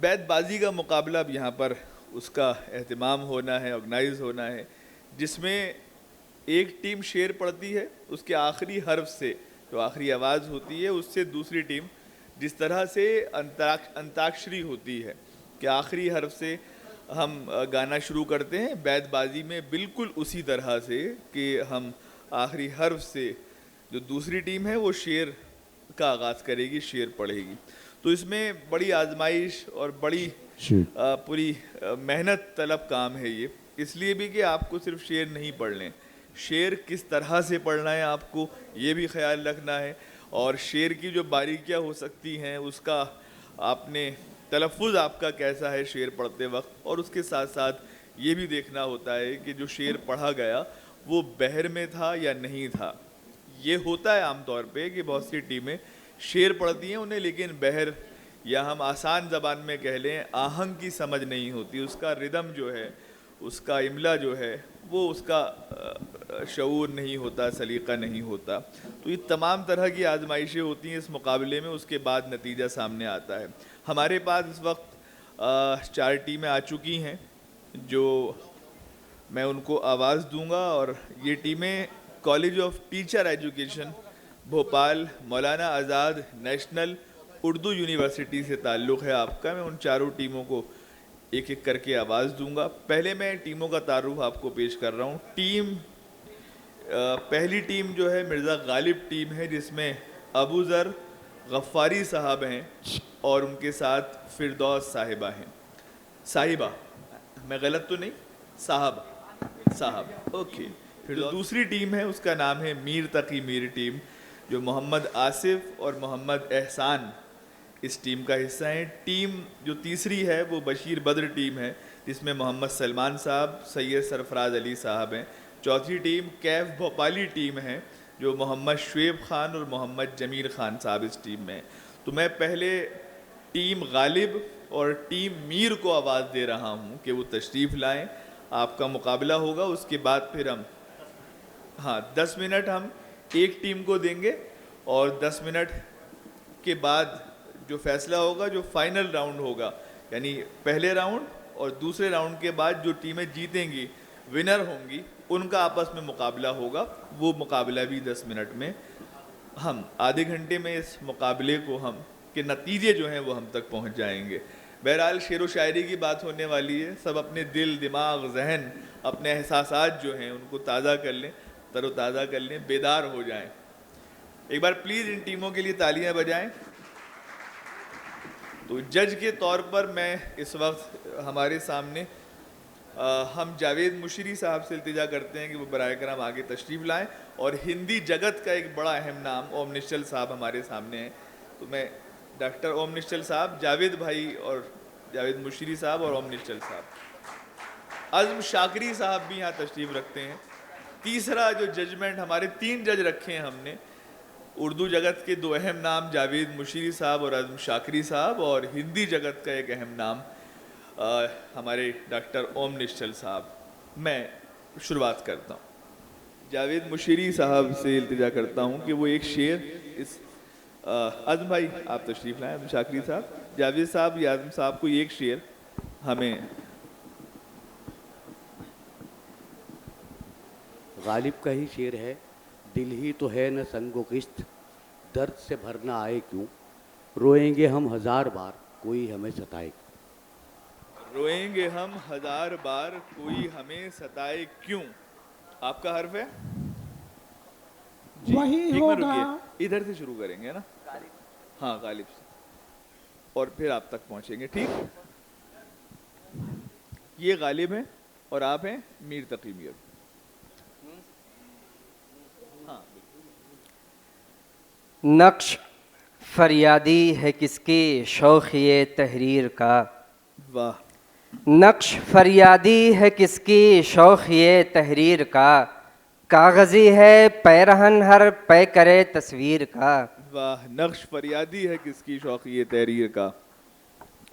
बैतबाजी का मुकाबला अब यहाँ पर उसका एहतमाम होना है, ऑर्गेनाइज होना है, जिसमें एक टीम शेर पढ़ती है, उसके आखिरी हर्फ से जो आखिरी आवाज़ होती है उससे दूसरी टीम, जिस तरह से अंताक्षरी होती है कि आखिरी हर्फ से हम गाना शुरू करते हैं, बैतबाजी में बिल्कुल उसी तरह से कि हम आखिरी हर्फ से जो दूसरी टीम है वो शेर का आगाज़ करेगी, शेर पढ़ेगी। तो इसमें बड़ी आजमाइश और बड़ी पूरी मेहनत तलब काम है ये, इसलिए भी कि आपको सिर्फ शेर नहीं पढ़ने, शेर किस तरह से पढ़ना है आपको ये भी ख्याल रखना है, और शेर की जो बारीकियां हो सकती हैं उसका आपने तलफ़ुज़ आपका कैसा है शेर पढ़ते वक्त, और उसके साथ साथ ये भी देखना होता है कि जो शेर पढ़ा गया वो बहर में था या नहीं था। ये होता है आमतौर पे कि बहुत सी टीमें शेर पढ़ती हैं उन्हें, लेकिन बहर या हम आसान ज़बान में कह लें आहंग की समझ नहीं होती, उसका रिदम जो है, उसका इमला जो है वो उसका शऊर नहीं होता, सलीका नहीं होता। तो ये तमाम तरह की आजमाइशें होती हैं इस मुकाबले में, उसके बाद नतीजा सामने आता है। हमारे पास इस वक्त 4 टीमें आ चुकी हैं जो मैं उनको आवाज़ दूंगा, और ये टीमें college of teacher education Bhopal, Maulana Azad national Urdu university से ताल्लुक़ है आपका। मैं उन चारों टीमों को एक एक करके आवाज़ दूंगा। पहले मैं टीमों का तारुफ आपको पेश कर रहा हूँ। पहली टीम जो है मिर्ज़ा गालिब टीम है, जिसमें अबू ज़र गफ़ारी साहब हैं और उनके साथ फिरदौस साहिबा हैं। साहिबा, मैं गलत तो नहीं? साहब, ओके। फिर दूसरी टीम है उसका नाम है मीर तकी मीर टीम, जो मोहम्मद आसिफ और मोहम्मद एहसान इस टीम का हिस्सा है। टीम जो तीसरी है वो बशीर बद्र टीम है, जिसमें मोहम्मद सलमान साहब, सैयद सरफराज अली साहब हैं। चौथी टीम कैफ भोपाली टीम है, जो मोहम्मद शुएब ख़ान और मोहम्मद जमील ख़ान साहब इस टीम में। तो मैं पहले टीम गालिब और टीम मीर को आवाज़ दे रहा हूँ कि वो तशरीफ़ लाएँ, आपका मुकाबला होगा। उसके बाद फिर हम 10 मिनट हम एक टीम को देंगे, और 10 मिनट के बाद जो फैसला होगा, जो फाइनल राउंड होगा, यानी पहले राउंड और दूसरे राउंड के बाद जो टीमें जीतेंगी, विनर होंगी, उनका आपस में मुकाबला होगा। वो मुकाबला भी 10 मिनट में, हम आधे घंटे में इस मुकाबले को हम के नतीजे जो हैं वो हम तक पहुंच जाएंगे। बहरहाल शेर व शायरी की बात होने वाली है, सब अपने दिल, दिमाग, जहन, अपने एहसासात जो हैं उनको ताज़ा कर लें, तरोताज़ा कर लें, बेदार हो जाएं। एक बार प्लीज़ इन टीमों के लिए तालियां बजाएं। तो जज के तौर पर मैं इस वक्त हमारे सामने हम जावेद मुशरी साहब से इल्तिजा करते हैं कि वो बराए करम आगे तशरीफ़ लाएं, और हिंदी जगत का एक बड़ा अहम नाम ओम निश्चल साहब हमारे सामने हैं। तो मैं डॉक्टर ओम निश्चल साहब, जावेद भाई और जावेद मुशरी साहब और ओम निश्चल साहब, अज़्म शाकरी साहब भी यहाँ तशरीफ़ रखते हैं। तीसरा जो जजमेंट, हमारे 3 जज रखे हैं हमने, उर्दू जगत के 2 अहम नाम जावेद मुशरी साहब और अज़्म शाकरी साहब, और हिंदी जगत का एक अहम नाम हमारे डॉक्टर ओम निश्चल साहब। मैं शुरुआत करता हूँ। जावेद मुशरी साहब से इल्तिजा करता हूँ कि वो एक शेर इस अज़्म भाई आप तशरीफ़ लाएँ, अज़्म शाकरी साहब, जावेद साहब या अज़्म साहब को एक शेर हमें। गालिब का ही शेर है, दिल ही तो है न संगो किस्त, दर्द से भरना आए क्यों, रोएंगे हम 1000 बार कोई हमें सताए। रोएंगे हम 1000 बार कोई हमें सताए क्यों। आपका हर्फ है जी, वही होगा। इधर से शुरू करेंगे ना, हाँ गालिब से, और फिर आप तक पहुंचेंगे। ठीक, ये गालिब हैं और आप हैं मीर तकी मीर। नक्श फरियादी है किसकी शौक़ ये तहरीर का, वाह। नक्श फरियादी है किसकी शौक़ ये तहरीर का, कागज़ी है पैरहन हर पे करे तस्वीर का। वाह, नक्श फरियादी है किसकी शौक़ ये तहरीर का,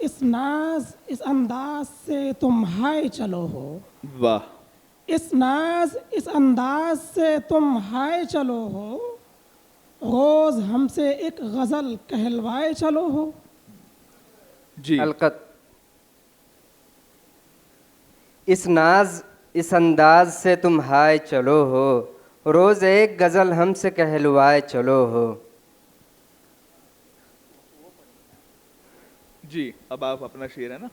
इस नाज इस अंदाज से तुम हाय चलो हो। वाह। इस नाज इस अंदाज से तुम हाय चलो हो, रोज हमसे एक गजल कहलवाए चलो हो। जी, अलकत इस नाज इस अंदाज से तुम हाय चलो हो, रोज़ एक गज़ल हमसे कहलवाए चलो हो। जी, अब आप अपना शेर है ना।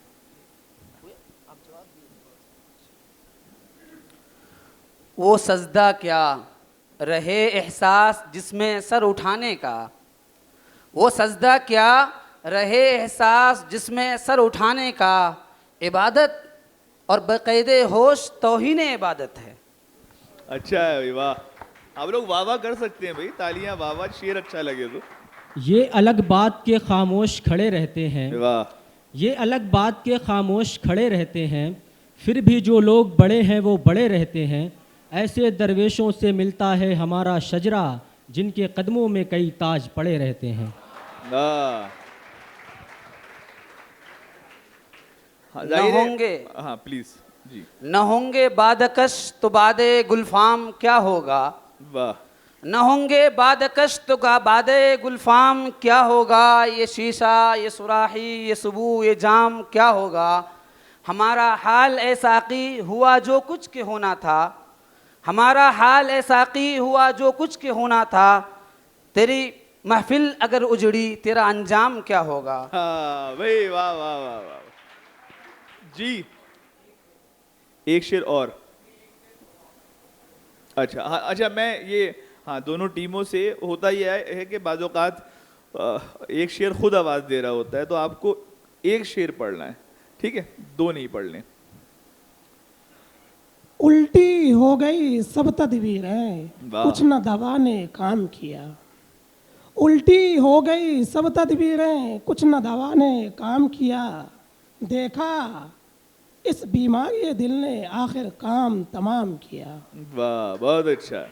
वो सजदा क्या रहे एहसास जिसमें सर उठाने का, वो सजदा क्या रहे एहसास जिसमें सर उठाने का, इबादत और बक़ैदे होश तौहीन इबादत है। अच्छा है भाई, वाह। आप लोग वाह वाह कर सकते हैं भाई, तालियां, वाह वाह, शेर अच्छा लगे तो। ये अलग बात के खामोश खड़े रहते हैं, वाह। ये अलग बात के खामोश खड़े रहते हैं, फिर भी जो लोग बड़े हैं वो बड़े रहते हैं। ऐसे दरवेशों से मिलता है हमारा शजरा, जिनके कदमों में कई ताज पड़े रहते हैं। वाह। हाँ, न जाहिर है- होंगे हाँ प्लीज जी। न होंगे बादकश तो बादे गुलफाम क्या होगा, वाह। न होंगे बादकश तो बादे गुलफाम क्या होगा, ये शीशा ये सुराही ये सुबू ये जाम क्या होगा। हमारा हाल ए साक़ी हुआ जो कुछ के होना था, हमारा हाल ए साक़ी हुआ जो कुछ के होना था, तेरी महफिल अगर उजड़ी तेरा अंजाम क्या होगा। हाँ भाई, वाह वाह वाह वाह जी। एक शेर और। अच्छा हाँ, अच्छा मैं ये, हाँ दोनों टीमों से होता ये है कि बाज़ औक़ात एक शेर खुद आवाज़ दे रहा होता है, तो आपको एक शेर पढ़ना है, ठीक है, दो नहीं पढ़ने। उल्टी हो गई सब तदबीरें, वाह। कुछ न दवा ने काम किया। उल्टी हो गई सब तदबीरें, कुछ न दवा ने काम किया। देखा इस बीमारी दिल ने आखिर काम तमाम किया। वाह, बहुत अच्छा।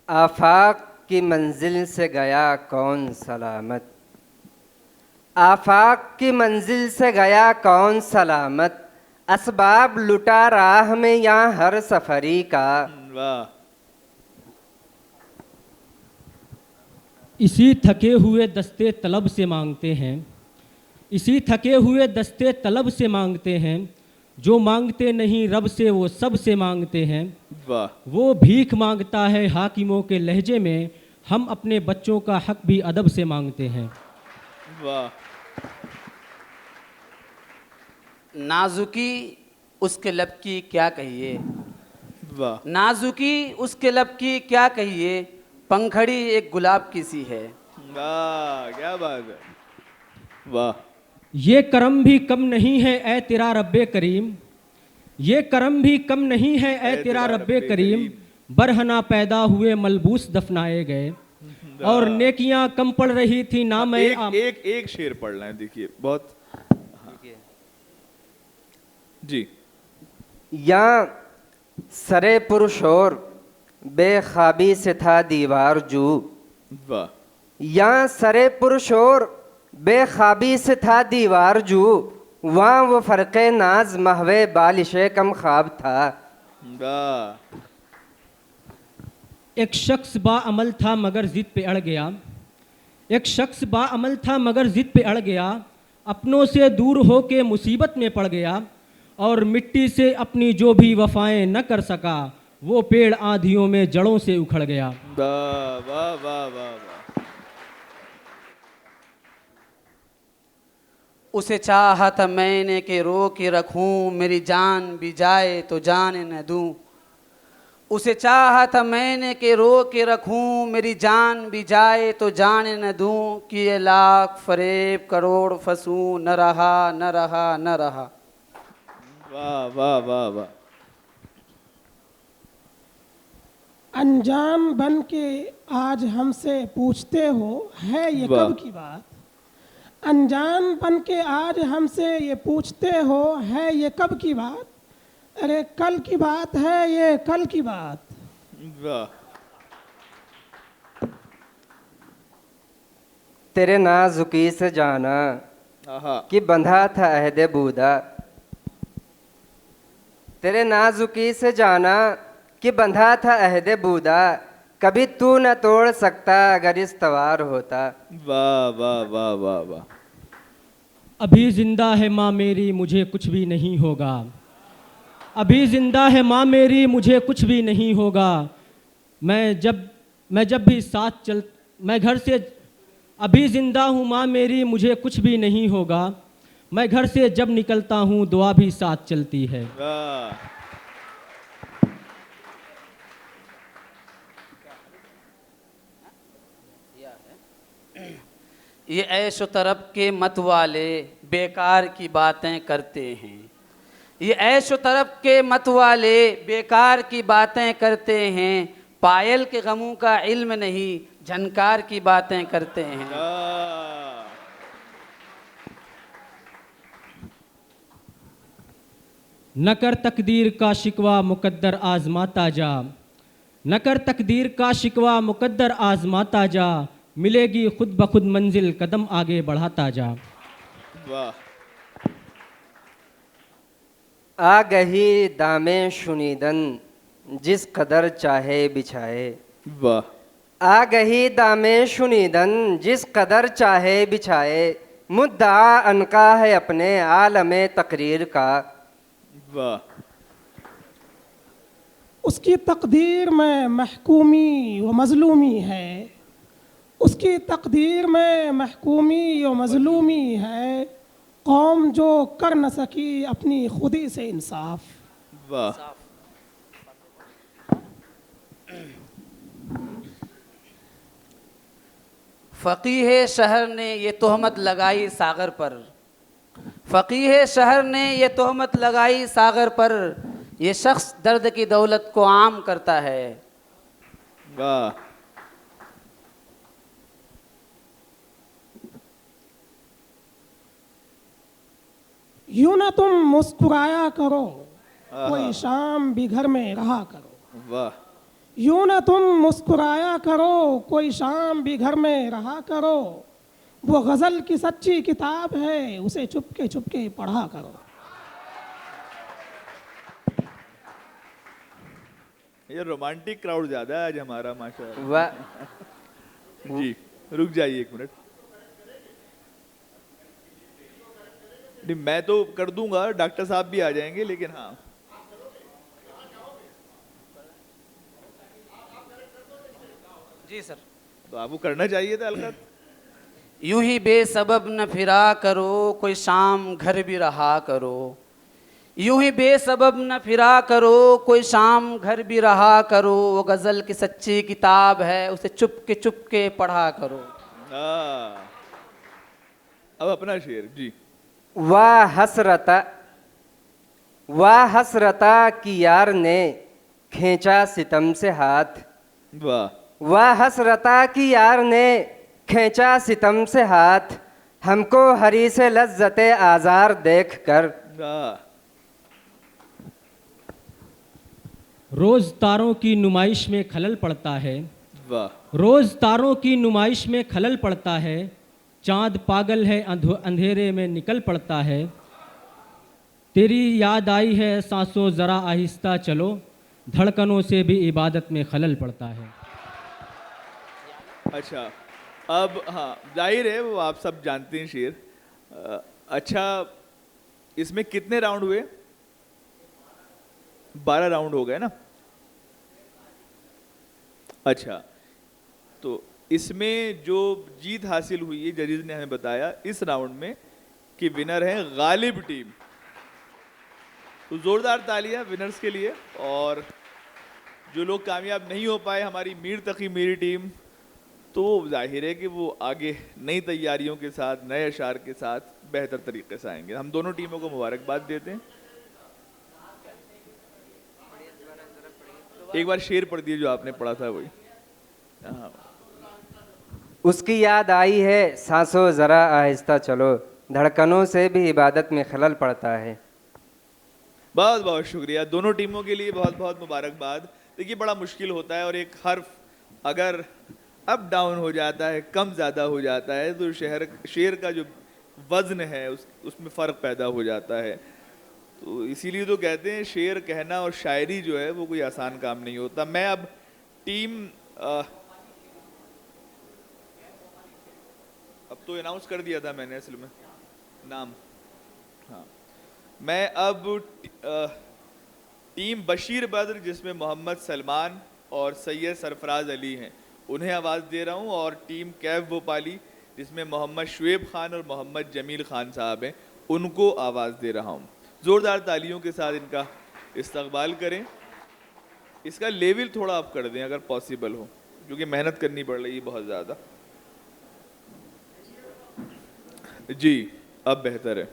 आफाक की मंजिल से गया कौन सलामत, आफाक की मंजिल से गया कौन सलामत, असबाब लुटा राह में यहाँ हर सफरी का। वाह। इसी थके हुए दस्ते तलब से मांगते हैं, इसी थके हुए दस्ते तलब से मांगते हैं, जो मांगते नहीं रब से वो सब से मांगते हैं। वाह। वो भीख मांगता है हाकिमों के लहजे में, हम अपने बच्चों का हक भी अदब से मांगते हैं। वाह। नाजुकी उसके लब की क्या कहिए, वाह। नाजुकी उसके लब की क्या कहिए, पंखड़ी एक गुलाब की सी है। वाह, क्या बात है। वाह। ये करम भी कम नहीं है ए तेरा रब्बे करीम, ये करम भी कम नहीं है ए तेरा रब्बे करीम, बरहना पैदा हुए मलबूस दफनाए गए, और नेकियां कम पड़ रही थी ना मैं एक शेर पढ़ना है, देखिए बहुत। हाँ। जी। या सरे पुरशोर बेखाबी से था दीवार जू, वाह। या सरे पुरशोर बेखाबी से था दीवार जू, वहाँ वो फ़र्क़े नाज महवे बालिशे कम ख्वाब था। वाह। एक शख्स बाअमल था मगर ज़िद पे अड़ गया, एक शख्स बाअमल था मगर ज़िद पे अड़ गया, अपनों से दूर हो के मुसीबत में पड़ गया, और मिट्टी से अपनी जो भी वफ़ाएं न कर सका, वो पेड़ आंधियों में जड़ों से उखड़ गया। वाह वाह वाह वाह वाह। उसे चाहा था मैंने कि रो के रखूं, मेरी जान भी जाए तो जान न दूं। उसे चाहा था मैंने कि रो के रखूं, मेरी जान भी जाए तो जान न दूं, कि ये लाख फरेब करोड़ फंसूं, न रहा न रहा न रहा। वाह वाह वाह वाह। अनजान बन के आज हमसे पूछते हो है ये वाह। कब की बात, अनजान बन के आज हमसे ये पूछते हो है ये कब की बात, अरे कल की बात है ये कल की बात। वाह। तेरे नाजुकी से जाना आहा। कि बंधा था अहद बूदा, तेरे नाजुकी से जाना कि बंधा था अहद बूदा, कभी तू न तोड़ सकता अगर इस तवार होता। वाह वाह वाह वाह वाह। अभी जिंदा है माँ मेरी, मुझे कुछ भी नहीं होगा। अभी जिंदा है माँ मेरी, मुझे कुछ भी नहीं होगा। मैं जब भी साथ चल मैं घर से अभी जिंदा हूँ माँ मेरी, मुझे कुछ भी नहीं होगा। मैं घर से जब निकलता हूँ दुआ भी साथ चलती है। वाह। ये ऐशो तरफ के मत वाले बेकार की बातें करते हैं। ये ऐशो तरफ के मत वाले बेकार की बातें करते हैं। पायल के गमों का इल्म नहीं, झनकार की बातें करते हैं। वाह। न कर तकदीर का शिकवा मुकद्दर आजमाता जा। न कर तकदीर का शिकवा मुकद्दर आजमाता जा। मिलेगी खुद ब खुद मंजिल, कदम आगे बढ़ाता जा। वाह। आ गही दामे शुनीदन, जिस कदर चाहे बिछाए। वाह। आ गही दामे शुनीदन, जिस कदर चाहे बिछाए। मुद्दा अनका है अपने आलमे तकरीर का। वाह। उसकी तकदीर में महकूमी व मजलूमी है। उसकी तकदीर में महकूमी व मजलूमी है। कौम जो कर न सकी अपनी खुदी से इंसाफ। वाह। फ़कीह शहर ने ये तोहमत लगाई सागर पर। फ़कीह शहर ने ये तोहमत लगाई सागर पर। ये शख्स दर्द की दौलत को आम करता है। वाह। यूं ना तुम मुस्कुराया करो, कोई शाम भी घर में रहा करो। वाह। यूं ना तुम मुस्कुराया करो, कोई शाम भी घर में रहा करो। वो गज़ल की सच्ची किताब है, उसे चुपके चुपके पढ़ा करो। ये रोमांटिक क्राउड ज्यादा है आज हमारा, माशाल्लाह। वाह। जी रुक जाइए एक मिनट। नहीं मैं तो कर दूंगा, डॉक्टर साहब भी आ जाएंगे, लेकिन हाँ जी सर। तो आपको करना चाहिए था अलकत। यूं ही बेसबब न फिरा करो, कोई शाम घर भी रहा करो। यूं ही बेसबब न फिरा करो, कोई शाम घर भी रहा करो। वो गज़ल की सच्ची किताब है, उसे चुप के पढ़ा करो। हाँ अब अपना शेर जी। वाह हसरता कि यार ने खींचा सितम से हाथ। वाह। वाह हसरता कि यार ने खींचा सितम से हाथ। हमको हरी से लज्जते आज़ार देख कर। वाह। रोज तारों की नुमाइश में खलल पड़ता है। वाह। रोज तारों की नुमाइश में खलल पड़ता है। चांद पागल है अंधेरे में निकल पड़ता है। तेरी याद आई है सांसों ज़रा आहिस्ता चलो, धड़कनों से भी इबादत में खलल पड़ता है। अच्छा अब हाँ जाहिर है वो आप सब जानते हैं शेर। अच्छा इसमें कितने राउंड हुए? 12 राउंड हो गए ना। अच्छा तो इसमें जो जीत हासिल हुई है, जजीज ने हमें बताया इस राउंड में कि विनर है गालिब टीम। तो जोरदार तालियां विनर्स के लिए। और जो लोग कामयाब नहीं हो पाए, हमारी मीर तकी मेरी टीम, तो जाहिर है कि वो आगे नई तैयारियों के साथ, नए अशार के साथ बेहतर तरीके से आएंगे। हम दोनों टीमों को मुबारकबाद देते हैं। एक बार शेर पढ़ दिए जो आपने पढ़ा था वही। हाँ। उसकी याद आई है सांसों ज़रा आहिस्ता चलो, धड़कनों से भी इबादत में खलल पड़ता है। बहुत बहुत शुक्रिया दोनों टीमों के लिए, बहुत बहुत मुबारकबाद। देखिए बड़ा मुश्किल होता है और एक हर्फ अगर अप डाउन हो जाता है, कम ज़्यादा हो जाता है, तो शेर का जो वज़न है उसमें फ़र्क पैदा हो जाता है। तो इसीलिए तो कहते हैं शेर कहना और शायरी जो है वो कोई आसान काम नहीं होता। मैं अब टीम अब तो अनाउंस कर दिया था मैंने असल में। नाम, हाँ। मैं अब टीम बशीर बद्र जिसमें मोहम्मद सलमान और सैयद सरफराज अली हैं उन्हें आवाज़ दे रहा हूँ, और टीम कैफ भोपाली जिसमें मोहम्मद शुएब खान और मोहम्मद जमील खान साहब हैं उनको आवाज़ दे रहा हूँ। ज़ोरदार तालियों के साथ इनका इस्तकबाल करें। इसका लेवल थोड़ा अप कर दें अगर पॉसिबल हो, क्योंकि मेहनत करनी पड़ रही है बहुत ज़्यादा। जी अब बेहतर है।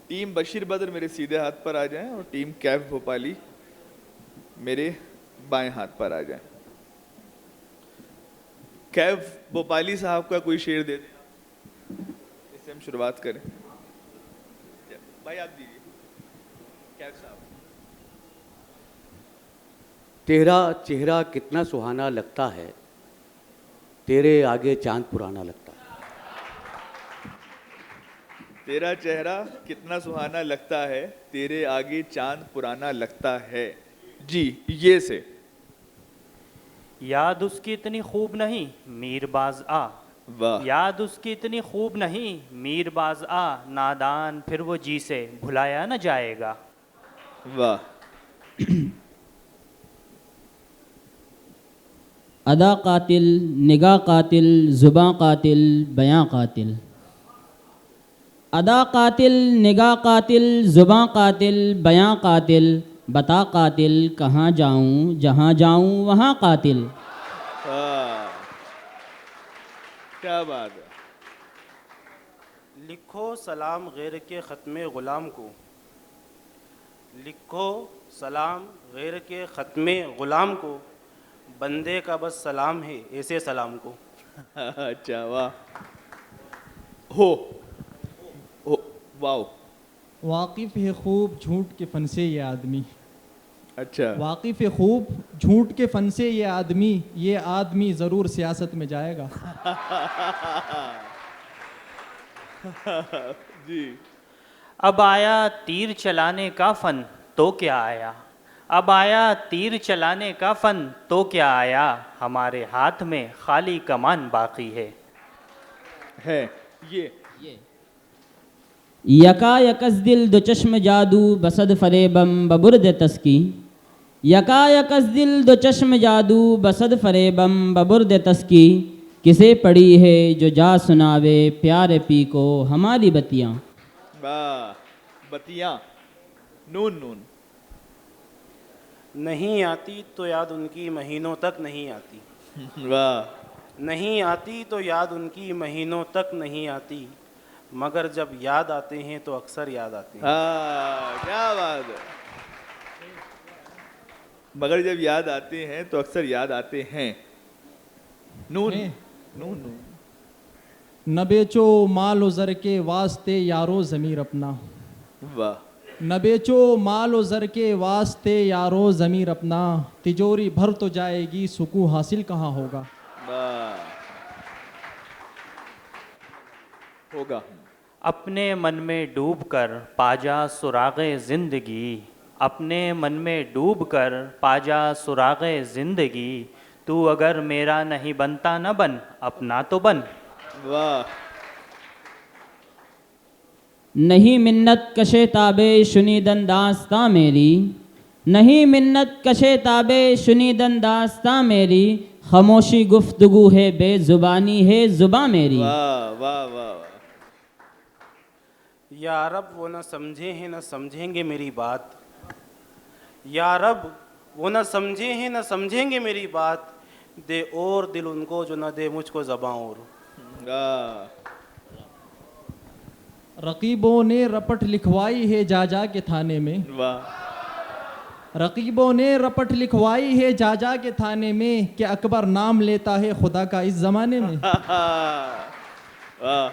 टीम बशीर बद्र मेरे सीधे हाथ पर आ जाएं और टीम कैफ भोपाली मेरे बाएं हाथ पर आ जाएं। कैफ भोपाली साहब का कोई शेर दे दें, इससे हम शुरुआत करें। भाई आप दीजिए कैफ साहब। तेरा चेहरा कितना सुहाना लगता है, तेरे आगे चांद पुराना लगता है। तेरा चेहरा कितना सुहाना लगता है, तेरे आगे चांद पुराना लगता है। जी ये से। याद उसकी इतनी खूब नहीं मीरबाज आ, वाह याद उसकी इतनी खूब नहीं मीरबाज आ, नादान फिर वो जी से भुलाया न जाएगा। वाह। अदा कातिल, निगाह कातिल, ज़ुबां कातिल, बयां कातिल। अदा कातिल, निगाह कातिल, ज़ुबां कातिल, बयां कातिल, बता कातिल कहाँ जाऊँ, जहाँ जाऊँ वहाँ कातिल। हाँ, क्या बात है। लिखो सलाम गैर के ख़त्मे ग़ुलाम को, लिखो सलाम गैर के ख़त्मे ग़ुलाम को, बंदे का बस सलाम है ऐसे सलाम को। अच्छा वाह। हो वाओ। वाकिफ़ है खूब झूठ के फन से ये आदमी, अच्छा वाकिफ़ है खूब झूठ के फन से ये आदमी ज़रूर सियासत में जाएगा। जी। अब आया तीर चलाने का फ़न तो क्या आया, अब आया तीर चलाने का फ़न तो क्या आया, हमारे हाथ में खाली कमान बाकी है। ये यका यकस दिल दो चश्म जादू बसद फरेबम बबुर्द तस्की, यका यकस दिल दो चश्म जादू बसद फरेबम बबुर्द तस्की, किसे पड़ी है जो जा सुनावे प्यारे पी को हमारी बत्तियाँ। वाह। बतियाँ नून नून। नहीं आती तो याद उनकी महीनों तक नहीं आती, वाह। नहीं आती तो याद उनकी महीनों तक नहीं आती, मगर जब याद आते हैं तो अक्सर याद आते हैं। हाँ क्या बात है। मगर जब याद आते हैं तो अक्सर याद आते हैं। नून नून नून। न बेचो माल ज़र के वास्ते यारो ज़मीर अपना, वाह। न बेचो माल ज़र के वास्ते यारो ज़मीर अपना, तिजोरी भर तो जाएगी सुकून हासिल कहाँ होगा। वाह। होगा। अपने मन में डूब कर पाजा सुरागे ज़िंदगी, अपने मन में डूब कर पाजा सुरागे ज़िंदगी, तू अगर मेरा नहीं बनता न बन अपना तो बन। वाह। नहीं मिन्नत कशे ताबे शुनीदन दास्ता मेरी, नहीं मिन्नत कशे ताबे शुनीदन दास्ता मेरी, खामोशी गुफ्तगू है बेजुबानी है जुबां मेरी। वाह वाह वाह। या रब वो न समझे हैं न समझेंगे मेरी बात, या रब वो न समझे हैं न समझेंगे मेरी बात, दे और दिल उनको जो न दे मुझको ज़बां और। रकीबों ने रपट लिखवाई है जा जा के थाने में, वाह। रकीबों ने रपट लिखवाई है जा जा के थाने में, कि अकबर नाम लेता है खुदा का इस ज़माने में। वाह।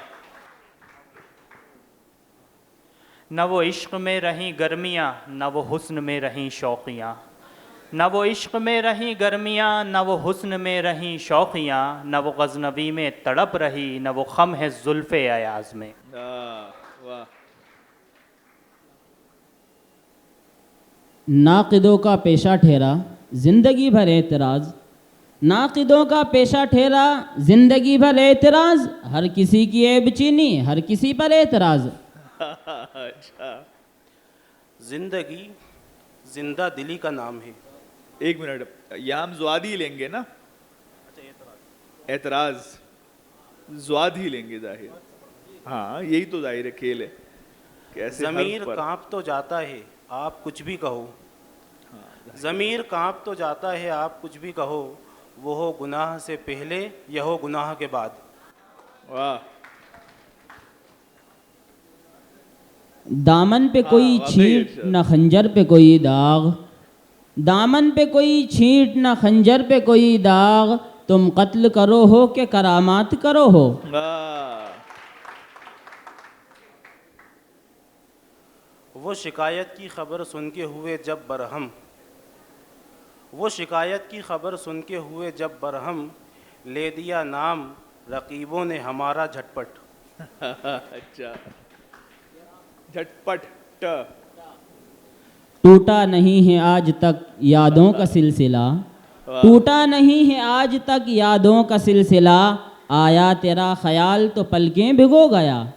न वो इश्क में रहीं गर्मियाँ न वो हुस्न में रहीं शौक़ियाँ, न वो इश्क में रहीं गर्मियाँ न वो हुस्न में रहीं शौक़ियाँ, न वो गज़नबी में तड़प रही न वो खम है जुल्फ़े अयाज़ में। वाह। नाक़िदों का पेशा ठहरा ज़िंदगी भर एतराज़, नाकिदों का पेशा ठहरा जिंदगी भर एतराज, हर किसी की ऐब चीनी हर किसी पर एतराज। अच्छा, जिंदगी जिंदा दिली का नाम है। एक मिनट, यहाँ हम ज़्वाद ही लेंगे ना? एतराज ज़्वाद ही लेंगे जाहिर। हाँ, यही तो जाहिर है खेल है। कैसे ज़मीर हर्फ पर। कांप तो जाता है आप कुछ भी कहो, ज़मीर कांप तो जाता है आप कुछ भी कहो, वो हो गुनाह से पहले यह हो गुनाह के बाद। वाह, दामन पे कोई वाकई छींट अच्छा। न खंजर पे कोई दाग, दामन पे कोई छींट न खंजर पे कोई दाग, तुम कत्ल करो हो के करामात करो हो। वाह, वो शिकायत की खबर सुन के हुए जब बरहम, वो शिकायत की खबर सुन के हुए जब बरहम, ले दिया नाम रकीबों ने हमारा झटपट। अच्छा, झटपट ट। टूटा नहीं है आज तक यादों का सिलसिला, टूटा नहीं है आज तक यादों का सिलसिला, आया तेरा ख्याल तो पलकें भिगो गया।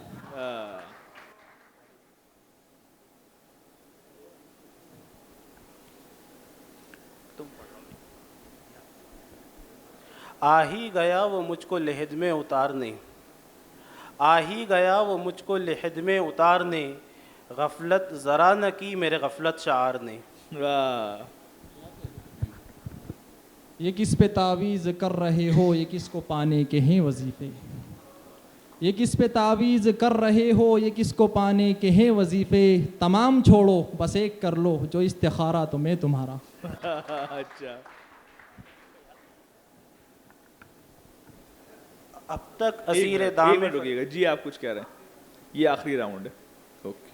आ ही गया वो मुझको लहद में उतारने, आ ही गया वो मुझको लहद में उतारने, गफलत ज़रा न की मेरे गफलत शार ने। वाह, ये किस पे तावीज़ कर रहे हो, ये किसको पाने के हैं वजीफ़े, ये किस पे तावीज़ कर रहे हो, ये किसको पाने के हैं वजीफ़े, तमाम छोड़ो बस एक कर लो जो इस्तिखारा तो मैं तुम्हारा। अच्छा, अब तक एक असीर मिनट, दाम एक मिनट रुकिएगा जी, आप कुछ कह रहे हैं? ये आखिरी राउंड है। ओके।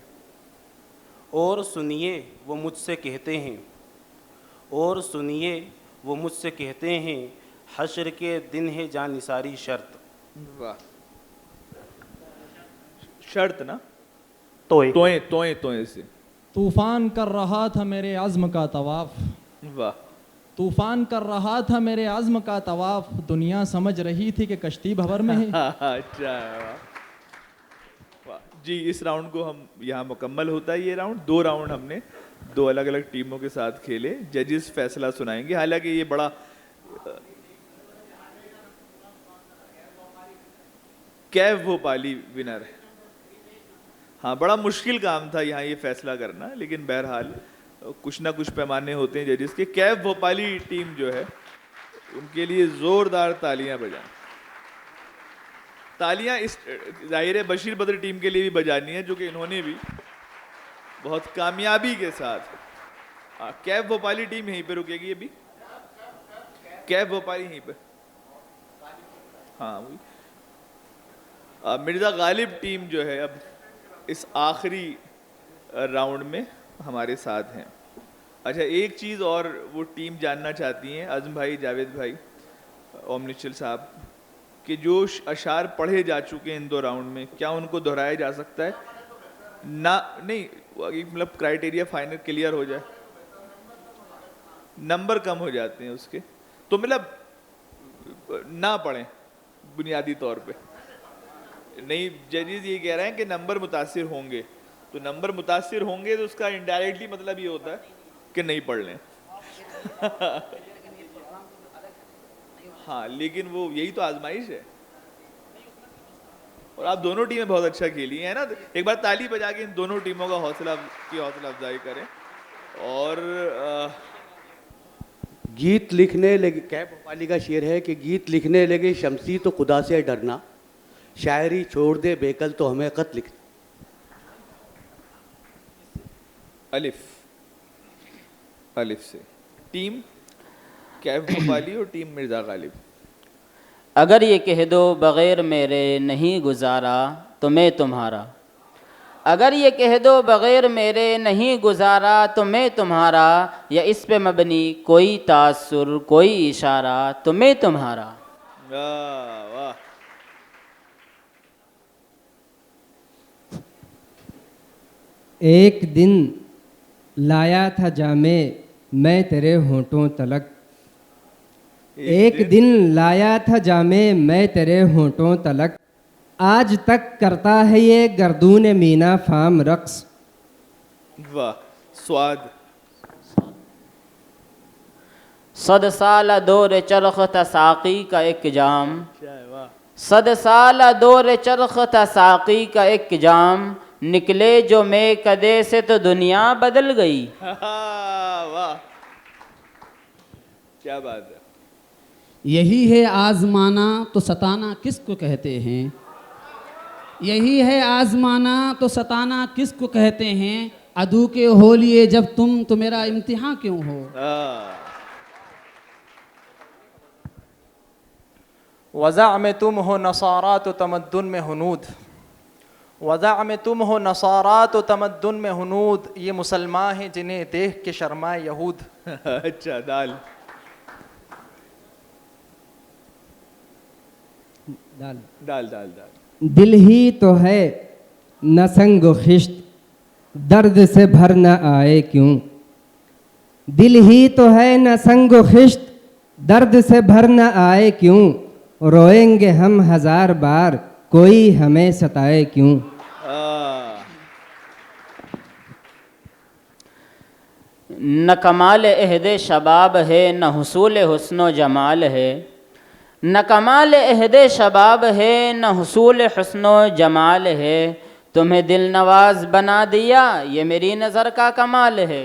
और सुनिए वो मुझसे कहते हैं, और सुनिए वो मुझसे कहते हैं, हश्र के दिन है जानिसारी शर्त। वाह, शर्त ना? तोय तोए तोए तोए से। तूफ़ान कर रहा था मेरे आज़्म का तवाफ़, वाह, तूफ़ान कर रहा था मेरे आज़्म का तवाफ़, दुनिया समझ रही थी कि कश्ती भंवर में है। अच्छा, वाह जी। इस राउंड को हम यहाँ मुकम्मल होता है। ये राउंड, 2 राउंड हमने 2 अलग अलग टीमों के साथ खेले। जजेस फैसला सुनाएंगे। हालांकि ये बड़ा कैफ भोपाली विनर है। हाँ, बड़ा मुश्किल काम था यहाँ ये फैसला करना, लेकिन बहरहाल कुछ ना कुछ पैमाने होते हैं जजेस के। कैफ भोपाली टीम जो है उनके लिए जोरदार तालियां बजाएं। तालियां इस जाहिर है बशीर बद्र टीम के लिए भी बजानी है, जो कि इन्होंने भी बहुत कामयाबी के साथ। कैफ भोपाली टीम यहीं पे रुकेगी अभी। कैफ भोपाली यहीं पे। हाँ, मिर्ज़ा गालिब टीम जो है अब इस आखिरी राउंड में हमारे साथ हैं। अच्छा, एक चीज़ और वो टीम जानना चाहती हैं, आज़म भाई, जावेद भाई, ओम निश्चल साहब, कि जो अशार पढ़े जा चुके हैं इन 2 राउंड में, क्या उनको दोहराया जा सकता है? ना, नहीं, मतलब क्राइटेरिया फाइनल क्लियर हो जाए, नंबर कम हो जाते हैं उसके, तो मतलब ना पढ़ें बुनियादी तौर पे। नहीं, जजेस ये कह रहे हैं कि नंबर मुतासिर होंगे, तो नंबर मुतासिर होंगे तो उसका इनडायरेक्टली मतलब ये होता है कि नहीं पढ़ लें। हाँ, लेकिन वो यही तो आजमाइश है। और आप दोनों टीमें बहुत अच्छा खेली हैं ना, एक बार ताली बजा के इन दोनों टीमों का हौसला अफजाई करें। और गीत लिखने लगे, कैफ भोपाली का शेर है कि गीत लिखने लगे शमसी तो खुदा से डरना, शायरी छोड़ दे बेकल तो हमें खत लिख। अलिफ, अलिफ से टीम कैफ भोपाली और टीम मिर्ज़ा गालिब। अगर ये कह दो बग़ैर मेरे नहीं गुजारा तो मैं तुम्हारा, अगर ये कह दो बग़ैर मेरे नहीं गुजारा तो मैं तुम्हारा, या इस पे मबनी कोई तासुर कोई इशारा तो मैं तुम्हारा। वाह वाह, एक दिन लाया था जामे मैं तेरे होंठों तलक, एक दिन लाया था जामे मैं तेरे होठों तलक, आज तक करता है ये गर्दून मीना फाम रक्स। वाह, स्वाद। सद साल दौर चरख था साकी का एक जाम, वाह, सद साल दौर चरख था साकी का एक जाम, निकले जो मैं कदे से तो दुनिया बदल गई। वाह, क्या बात है। यही है आजमाना तो सताना किसको कहते हैं, यही है आजमाना तो सताना किसको कहते हैं, अदू के हो लिए जब तुम तो मेरा इम्तिहान क्यों हो। वज़ा में तुम हो नसारा तो तमद्दुन में हुनूद, वज़ा में तुम हो नसारा तो तमद्दुन में हुनूद, ये मुसलमान हैं जिन्हें देख के शर्माए यहूद। अच्छा, दाल दाल दाल दाल दाल। दिल ही तो है न संग खिश्त, दर्द से भर न आए क्यों। दिल ही तो है न संग खिश्त, दर्द से भर न आए क्यों। रोएंगे हम हजार बार कोई हमें सताए क्यों। न कमाल अहद शबाब है न हुसूल हुस्न जमाल है, न कमाल अहद शबाब है न हुसूल हुस्न जमाल है, तुम्हें दिल नवाज बना दिया ये मेरी नज़र का कमाल है।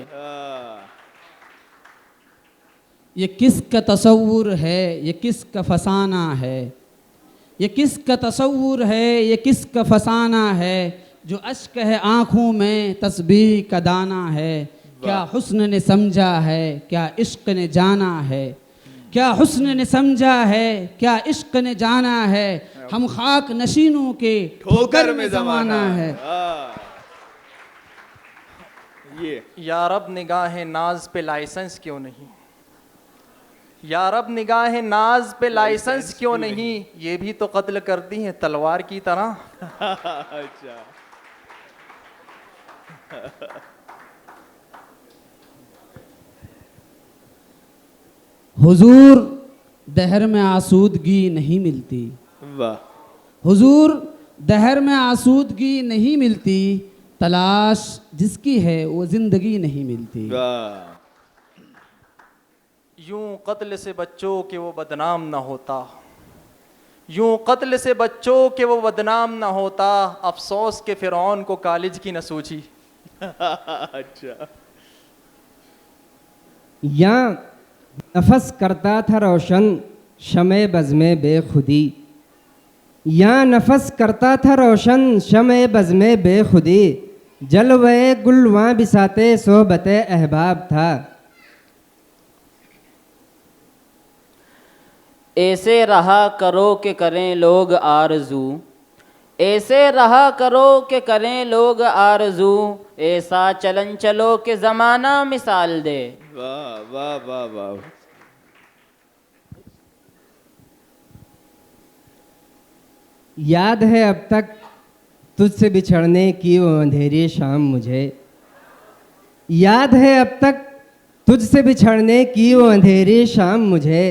ये किसका तसव्वुर है ये किसका फसाना है, ये किसका तसव्वुर है ये किसका फसाना है, जो अश्क है आँखों में तस्बीह का दाना है। क्या हुस्न ने समझा है क्या इश्क ने जाना है, क्या हुस्न ने समझा है क्या इश्क ने जाना है, हम खाक नशीनों के ठोकर में ज़माना है। ये या रब निगाह नाज पे लाइसेंस क्यों नहीं, या रब निगाह नाज पे लाइसेंस क्यों नहीं, ये भी तो कत्ल करती हैं तलवार की तरह। अच्छा, हुजूर दहर में आसूदगी नहीं मिलती, वाह, हुजूर दहर में आसूदगी नहीं मिलती, तलाश जिसकी है वो जिंदगी नहीं मिलती। वाह। यूं कत्ल से बच्चों के वो बदनाम ना होता, यूं कत्ल से बच्चों के वो बदनाम ना होता, अफसोस के फिरौन को कॉलेज की न सूझी। अच्छा, या नफस करता था रोशन शमे बज़्मे बेखुदी, या नफस करता था रोशन शमे बज़्मे बेखुदी, जलवे गुलवां बिसाते सोहबते अहबाब था। ऐसे रहा करो कि करें लोग आरज़ू, ऐसे रहा करो कि करें लोग आरज़ू, ऐसा चलन चलो कि ज़माना मिसाल दे। वाह वाह वाह वाह। याद है अब तक तुझसे बिछड़ने की वो अंधेरी शाम मुझे, याद है अब तक तुझसे बिछड़ने की वो अंधेरी शाम मुझे,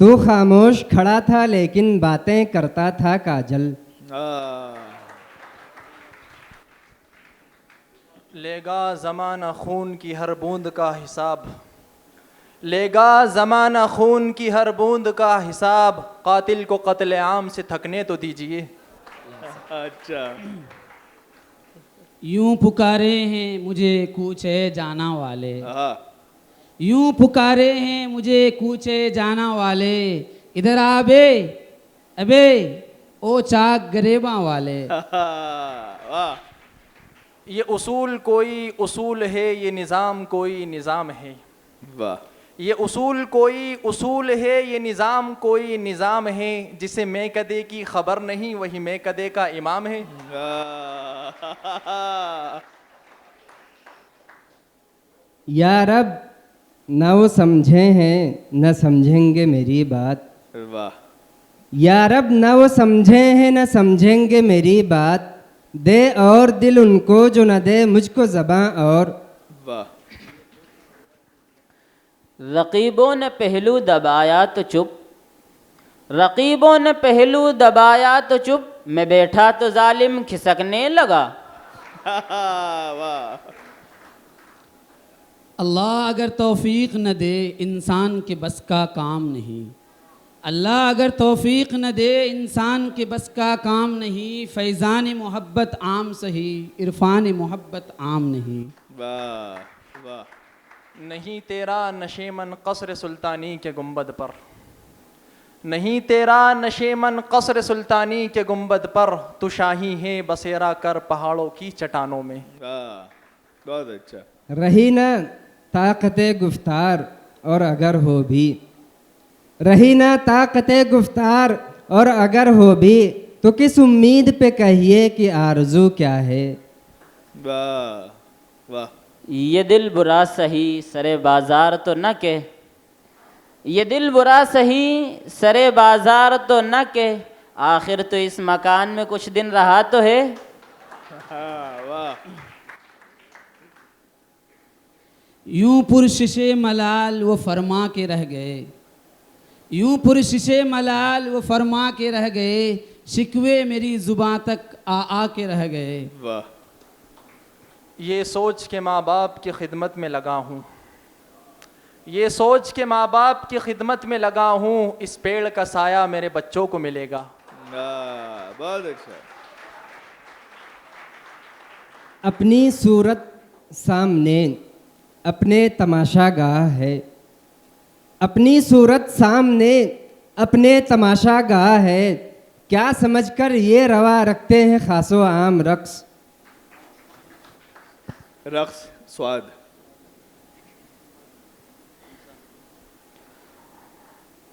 तू खामोश खड़ा था लेकिन बातें करता था काजल। लेगा ज़माना खून की हर बूंद का हिसाब, लेगा ज़माना खून की हर बूंद का हिसाब, कातिल को कत्ल आम से थकने तो दीजिए। अच्छा, यूं पुकारे हैं मुझे कूचे जाना वाले, यूं पुकारे हैं मुझे कूचे जाना वाले, इधर आबे अबे ओ चाक गरीबा वाले। वाह। ये उसूल कोई उसूल है ये निज़ाम कोई निज़ाम है, वाह। ये उसूल कोई उसूल है ये निज़ाम कोई निज़ाम है, जिसे मैं कदे की खबर नहीं वही मैं कदे का इमाम है। या रब न वो समझे हैं न समझेंगे मेरी बात, वाह। या रब न वो समझे हैं न समझेंगे मेरी बात, दे और दिल उनको जो न दे मुझको ज़बां और। वाह। रकीबों ने पहलू दबाया तो चुप, रकीबों ने पहलू दबाया तो चुप, मैं बैठा तो जालिम खिसकने लगा। वाह। अल्लाह अगर तौफीक न दे इंसान के बस का काम नहीं, अल्लाह अगर तौफीक न दे इंसान के बस का काम नहीं, फैज़ान मोहब्बत आम सही इरफान मोहब्बत आम नहीं। वाह वाह। नहीं तेरा नशेमन कसर सुल्तानी के गुंबद पर, नहीं तेरा नशेमन कसर सुल्तानी के गुंबद पर, तू शाही है बसेरा कर पहाड़ों की चट्टानों में। वाह बहुत अच्छा। रही न ताकते गुफ्तार और अगर हो भी, रही न ताकते गुफ्तार और अगर हो भी, तो किस उम्मीद पे कहिए कि आरज़ू क्या है। वाह वाह। ये दिल बुरा सही सरे बाजार तो न के, ये दिल बुरा सही सरे बाजार तो न के, आखिर तो इस मकान में कुछ दिन रहा तो है। वाह। यूं पुरशिशे मलाल वो फरमा के रह गए, यूं पुरशिशे मलाल वो फरमा के रह गए, शिकवे मेरी जुबां तक आ के रह गए। वाह। ये सोच के माँ बाप की खिदमत में लगा हूँ, ये सोच के माँ बाप की खिदमत में लगा हूँ, इस पेड़ का साया मेरे बच्चों को मिलेगा। बहुत अच्छा। अपनी सूरत सामने अपने तमाशागाह है, अपनी सूरत सामने अपने तमाशागाह है, क्या समझकर ये रवा रखते हैं खासो आम रक्स। रक्स स्वाद।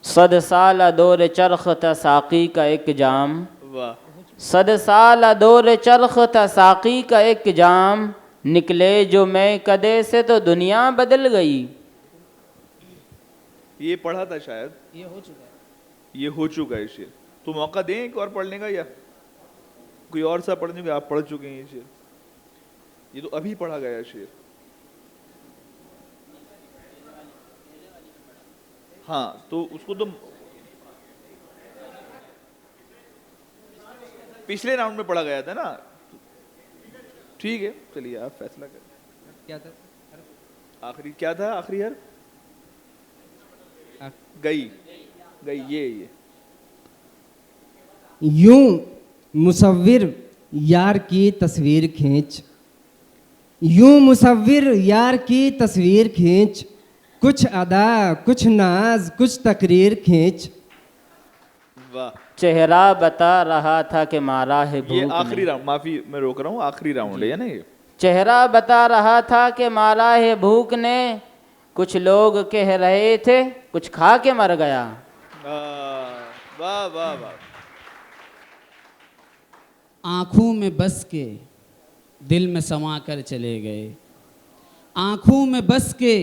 सद साल दौर चरख था साकी का एक जाम, वाह। सद साल दौर चरख था साकी का एक जाम, निकले जो मैं कदे से तो दुनिया बदल गई। ये पढ़ा था शायद, ये हो चुका है शेर। तो मौका दें एक और पढ़ने का, या कोई और सा पढ़ने का? आप पढ़ चुके हैं ये शेर, ये तो अभी पढ़ा गया शेर। हाँ तो उसको तो पिछले राउंड में पढ़ा गया था ना। ठीक है चलिए आप फैसला करें। क्या था आखिरी क्या था? आखिरी हर गई गई ये यूं मुसव्विर यार की तस्वीर खींच, यूं मुसव्विर यार की तस्वीर खींच, कुछ अदा कुछ नाज कुछ तकरीर खींच। वाह। चेहरा बता रहा था कि मारा है भूख ये आखिरी ने, राउंड, माफी मैं रोक रहा हूँ, आखिरी राउंड है ना ये। चेहरा बता रहा था कि मारा है भूख ने, कुछ लोग कह रहे थे कुछ खा के मर गया। वाह वाह वाह। आँखों में बस के दिल में समा कर चले गए, आँखों में बस के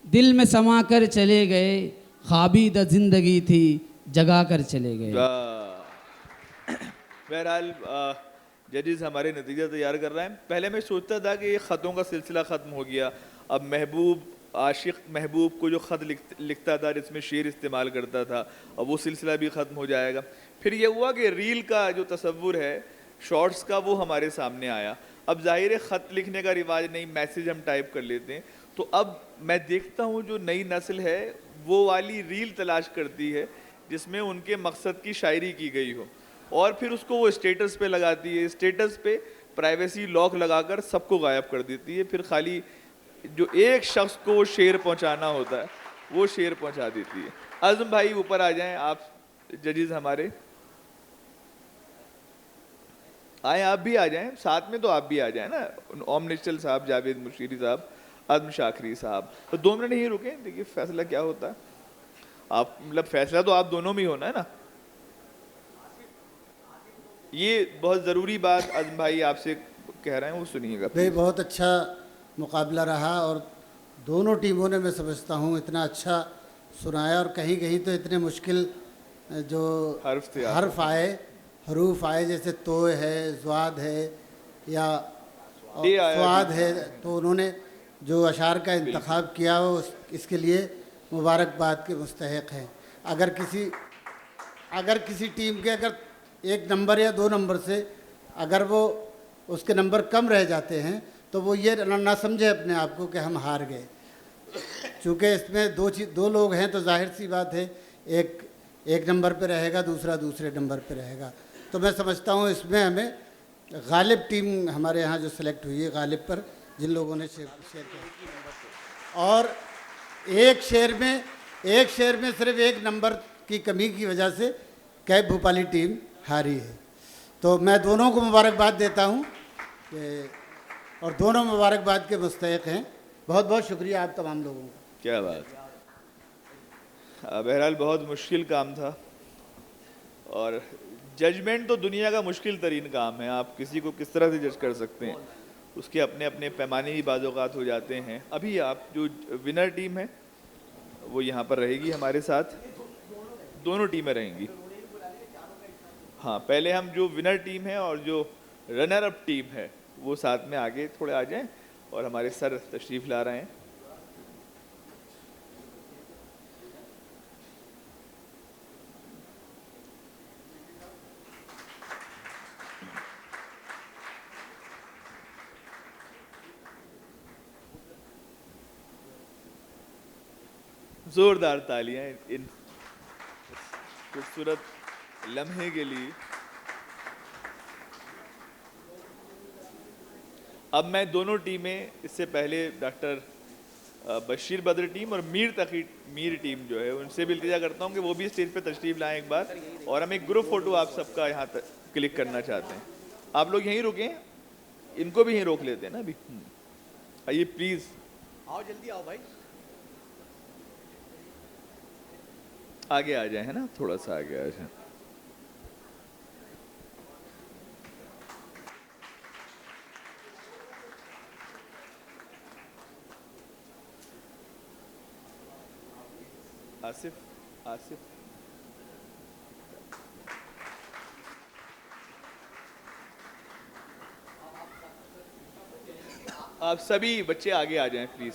दिल में समा कर चले गए, ख्वाबीदा जिंदगी थी जगा कर चले गए। बहरहाल जजेस हमारे नतीजा तैयार कर रहे हैं। पहले मैं सोचता था कि ये ख़तों का सिलसिला ख़त्म हो गया, अब महबूब आशिक महबूब को जो ख़त लिखता था जिसमें शेर इस्तेमाल करता था, अब वो सिलसिला भी ख़त्म हो जाएगा। फिर ये हुआ कि रील का जो तसव्वुर है शॉर्ट्स का वो हमारे सामने आया। अब जाहिर है ख़त लिखने का रिवाज नहीं, मैसेज हम टाइप कर लेते हैं। तो अब मैं देखता हूँ जो नई नस्ल है वो वाली रील तलाश करती है जिसमें उनके मकसद की शायरी की गई हो, और फिर उसको वो स्टेटस पे लगाती है, स्टेटस पे प्राइवेसी लॉक लगाकर सबको गायब कर देती है। फिर खाली जो एक शख्स को वो शेर पहुंचाना होता है वो शेर पहुंचा देती है। आज़म भाई ऊपर आ जाएं, आप जजेस हमारे आए, आप भी आ जाएं साथ में, तो आप भी आ जाएं ना, ओम निश्चल साहब, जावेद मुशीरी साहब, आज़म शाकरी साहब। तो 2 मिनट ही रुके, देखिए फैसला क्या होता है। आप मतलब फैसला तो आप दोनों में ही होना है ना। ये बहुत ज़रूरी बात आज़म भाई आपसे कह रहे हैं, वो सुनिएगा भाई। बहुत अच्छा मुकाबला रहा और दोनों टीमों ने, मैं समझता हूँ, इतना अच्छा सुनाया, और कहीं कहीं तो इतने मुश्किल जो हर्फ आए, हरूफ आए, जैसे तो है, ज़्वाद है या स्वाद है, तो उन्होंने जो अशार का इंतखाब किया हो इसके लिए मुबारकबाद के मुस्तहिक हैं। अगर किसी टीम के अगर 1 नंबर या 2 नंबर से अगर वो उसके नंबर कम रह जाते हैं तो वो ये ना समझे अपने आप को कि हम हार गए। चूँकि इसमें दो लोग हैं तो जाहिर सी बात है, एक नंबर पे रहेगा, दूसरा दूसरे नंबर पे रहेगा। तो मैं समझता हूँ इसमें हमें गालिब टीम हमारे यहाँ जो सेलेक्ट हुई है, गालिब पर जिन लोगों ने शेयर किया, और एक शेर में सिर्फ 1 नंबर की कमी की वजह से कैब भोपाली टीम हारी है। तो मैं दोनों को मुबारकबाद देता हूँ और दोनों मुबारकबाद के मुस्तहिक हैं। बहुत बहुत शुक्रिया आप तमाम लोगों का। क्या बात। बहरहाल बहुत मुश्किल काम था और जजमेंट तो दुनिया का मुश्किल तरीन काम है। आप किसी को किस तरह से जज कर सकते हैं, उसके अपने अपने पैमाने भी बाज़-औक़ात हो जाते हैं। अभी आप जो विनर टीम है वो यहाँ पर रहेगी हमारे साथ, दोनों टीमें रहेंगी। हाँ, पहले हम जो विनर टीम है और जो रनर अप टीम है वो साथ में आगे थोड़े आ जाएं और हमारे सर तशरीफ़ ला रहे हैं। जोरदार तालियां इन खूबसूरत लम्हे के लिए। अब मैं दोनों टीमें, इससे पहले डॉक्टर बशीर बद्र टीम और मीर टीम जो है उनसे भी इल्तिजा करता हूं कि वो भी स्टेज पे तशरीफ लाएं एक बार, और हम एक ग्रुप फोटो आप सबका यहाँ तक क्लिक करना चाहते हैं। आप लोग यहीं रुकें, इनको भी यहीं रोक लेते हैं ना अभी। आइए प्लीज, आओ जल्दी आओ भाई, आगे आ जाए, है ना, थोड़ा सा आगे आ जाए। आसिफ आप सभी बच्चे आगे आ जाएं प्लीज।